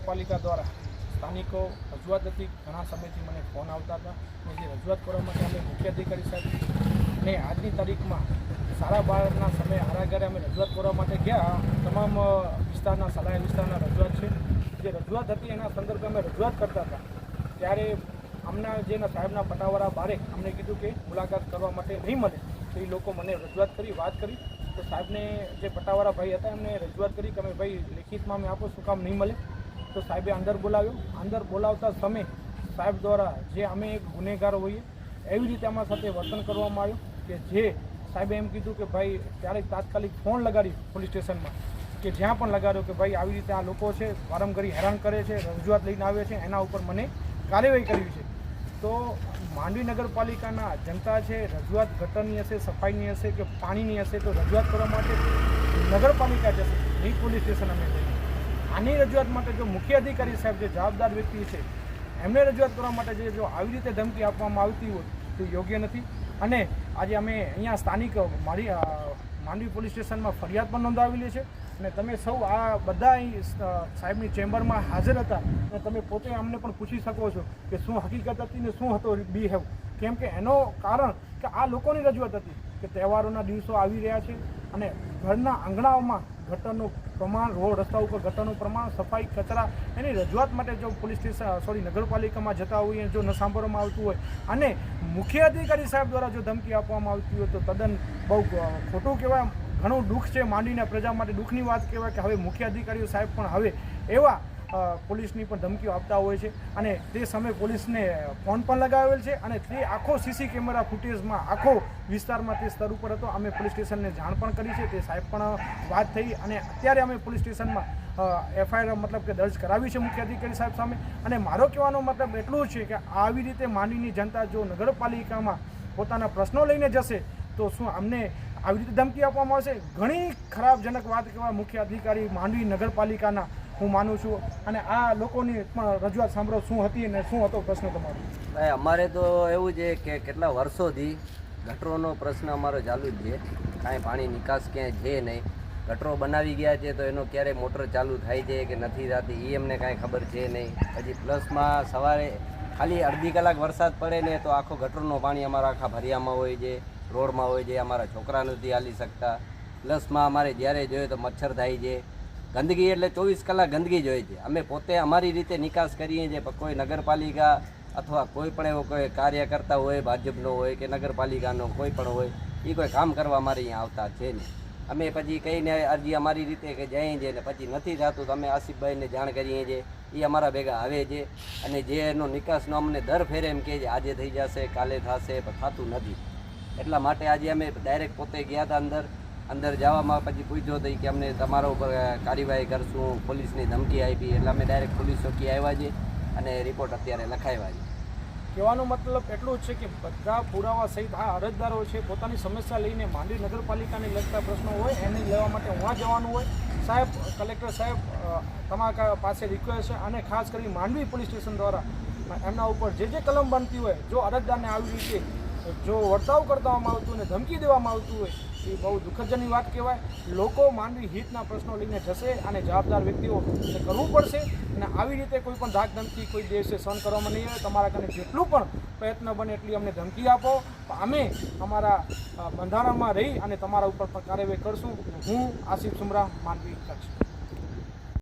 નગરપાલિકા દ્વારા સ્થાનિકો રજૂઆત હતી, ઘણા સમયથી મને ફોન આવતા હતા અને જે રજૂઆત કરવા માટે અમે મુખ્ય અધિકારી સાહેબ અને આજની તારીખમાં 12:30ના સમયે આરાગરે અમે રજૂઆત કરવા માટે ગયા. તમામ વિસ્તારના સલાહ વિસ્તારના રજૂઆત છે. જે રજૂઆત હતી એના સંદર્ભે અમે રજૂઆત કરતા હતા ત્યારે અમના જેના સાહેબના પટાવાળા બારે અમને કીધું કે મુલાકાત કરવા માટે નહીં મળે. તો એ લોકો મને રજૂઆત કરી, વાત કરી. તો સાહેબને જે પટાવાળા ભાઈ હતા એમને રજૂઆત કરી કે અમે ભાઈ લેખિતમાં અમે આપો, શું કામ નહીં મળે. તો સાહેબે અંદર બોલાવ્યો. અંદર બોલાવતા સમયે સાહેબ દ્વારા જે અમે એક ગુનેગાર હોઈએ એવી રીતે અમારા સાથે વર્તન કરવામાં આવ્યું કે જે સાહેબે એમ કીધું કે ભાઈ ત્યારે તાત્કાલિક ફોન લગાડી પોલીસ સ્ટેશનમાં કે જ્યાં પણ લગાડ્યો કે ભાઈ આવી રીતે આ લોકો છે વારંવાર હેરાન કરે છે, રજૂઆત લઈને આવે છે, એના ઉપર મને કાર્યવાહી કરવી છે. તો માંડવી નગરપાલિકાના જનતા છે, રજૂઆત ગટરની હશે, સફાઈની હશે કે પાણીની હશે તો રજૂઆત કરવા માટે નગરપાલિકા જશે, નહીં પોલીસ સ્ટેશન અમે જઈએ. આની રજૂઆત માટે જો મુખ્ય અધિકારી સાહેબ જે જવાબદાર વ્યક્તિ છે એમને રજૂઆત કરવા માટે જો આવી રીતે ધમકી આપવામાં આવતી હોય તો યોગ્ય નથી. અને આજે અમે અહીંયા સ્થાનિક માંડવી પોલીસ સ્ટેશનમાં ફરિયાદ પણ નોંધાવેલી છે. અને તમે સૌ આ બધા સાહેબની ચેમ્બરમાં હાજર હતા અને તમે પોતે અમને પણ પૂછી શકો છો કે શું હકીકત હતી ને શું હતો બિહેવ. કેમ કે એનો કારણ કે આ લોકોની રજૂઆત હતી કે તહેવારોના દિવસો આવી રહ્યા છે અને ઘરના આંગણાઓમાં ગટરનું પ્રમાણ, રોડ રસ્તા ઉપર ગટરનું પ્રમાણ, સફાઈ, કચરા, એની રજૂઆત માટે જો પોલીસ સ્ટેશન નગરપાલિકામાં જતા હોઈએ, જો ન સાંભળવામાં આવતું હોય અને મુખ્ય અધિકારી સાહેબ દ્વારા જો ધમકી આપવામાં આવતી હોય તો તદ્દન બહુ ખોટું કહેવાય. ઘણું દુઃખ છે, માંડીને પ્રજા માટે દુઃખની વાત કહેવાય કે હવે મુખ્ય અધિકારીઓ સાહેબ પણ હવે એવા પોલીસની પણ ધમકીઓ આપતા હોય છે. અને તે સમયે પોલીસને ફોન પણ લગાવેલ છે અને તે આખો સીસી કેમેરા ફૂટેજમાં આખો વિસ્તારમાં તે સ્તર ઉપર હતો. અમે પોલીસ સ્ટેશનને જાણ પણ કરી છે, તે સાહેબ પણ વાત થઈ અને અત્યારે અમે પોલીસ સ્ટેશનમાં FIR મતલબ કે દર્જ કરાવી છે મુખ્ય અધિકારી સાહેબ સામે. અને મારો કહેવાનો મતલબ એટલું છે કે આવી રીતે માંડવીની જનતા જો નગરપાલિકામાં પોતાના પ્રશ્નો લઈને જશે તો શું અમને આવી રીતે ધમકી આપવામાં આવશે? ઘણી ખરાબજનક વાત કહેવાય મુખ્ય અધિકારી માંડવી નગરપાલિકાના, હું માનું છું. અને આ લોકોની પણ રજૂઆત સાંભળો શું હતી અને શું હતો પ્રશ્ન તમારો? ભાઈ અમારે તો એવું છે કે કેટલા વર્ષોથી ગટરોનો પ્રશ્ન અમારો ચાલુ જ છે. કાંઈ પાણી નિકાસ ક્યાંય છે નહીં. ગટરો બનાવી ગયા છે તો એનો ક્યારે મોટર ચાલુ થાય છે કે નથી થતી એ અમને કાંઈ ખબર છે નહીં. પછી પ્લસમાં સવારે ખાલી અડધી કલાક વરસાદ પડે ને તો આખો ગટરનો પાણી અમારા આખા ભરિયામાં હોય છે, રોડમાં હોય છે. અમારા છોકરા નથી હાલી શકતા. પ્લસમાં અમારે જ્યારે જોઈએ તો મચ્છર થાય છે. ગંદકી એટલે 24 કલાક ગંદકી જ હોય છે. અમે પોતે અમારી રીતે નિકાસ કરીએ છીએ, પણ કોઈ નગરપાલિકા અથવા કોઈ પણ એવો કોઈ કાર્યકર્તા હોય, ભાજપનો હોય કે નગરપાલિકાનો કોઈ પણ હોય, એ કોઈ કામ કરવા અમારે અહીંયા આવતા છે નહીં. અમે પછી કહીને અરજી અમારી રીતે કે જઈએ છીએ ને પછી નથી થતું તો અમે આસિફભાઈને જાણ કરીએ છીએ, એ અમારા ભેગા આવે છે. અને જે એનો નિકાસનો અમને દર ફેરે એમ કહે છે આજે થઈ જશે, કાલે થશે, પણ થતું નથી. એટલા માટે આજે અમે ડાયરેક્ટ પોતે ગયા હતા અંદર જવામાં પછી પૂછ્યો હતો કે અમને તમારા ઉપર કાર્યવાહી કરશું, પોલીસની ધમકી આપી. એટલે અમે ડાયરેક્ટ પોલીસ ચોકી આવ્યા છીએ અને રિપોર્ટ અત્યારે લખાવ્યા છે. કહેવાનો મતલબ એટલું જ છે કે બધા પુરાવા સહિત આ અરજદારો છે પોતાની સમસ્યા લઈને માંડવી નગરપાલિકાને લગતા પ્રશ્નો હોય એને લેવા માટે ઉहाँ જવાનું હોય. સાહેબ, કલેક્ટર સાહેબ તમારા પાસે રિક્વેસ્ટ છે અને ખાસ કરી માંડવી પોલીસ સ્ટેશન દ્વારા એમના ઉપર જે કલમ બનતી હોય, જો અરજદારને આવી રીતે જો વર્તાવ કરવામાં આવતું અને ધમકી દેવામાં આવતું હોય એ બહુ દુઃખદજનક વાત કહેવાય. લોકો માંડવી હિતના પ્રશ્નો લઈને જશે અને જવાબદાર વ્યક્તિઓ કરવું પડશે. અને આવી રીતે કોઈ પણ ધાક ધમકી કોઈ દેશે સહન કરવામાં નહીં આવે. તમારા કારણે જેટલું પણ પ્રયત્ન બને એટલી અમને ધમકી આપો, અમે અમારા બંધારણમાં રહી અને તમારા ઉપર પણ કાર્યવાહી કરશું. હું આસિફ સુમરા, માંડવી કચ્છ.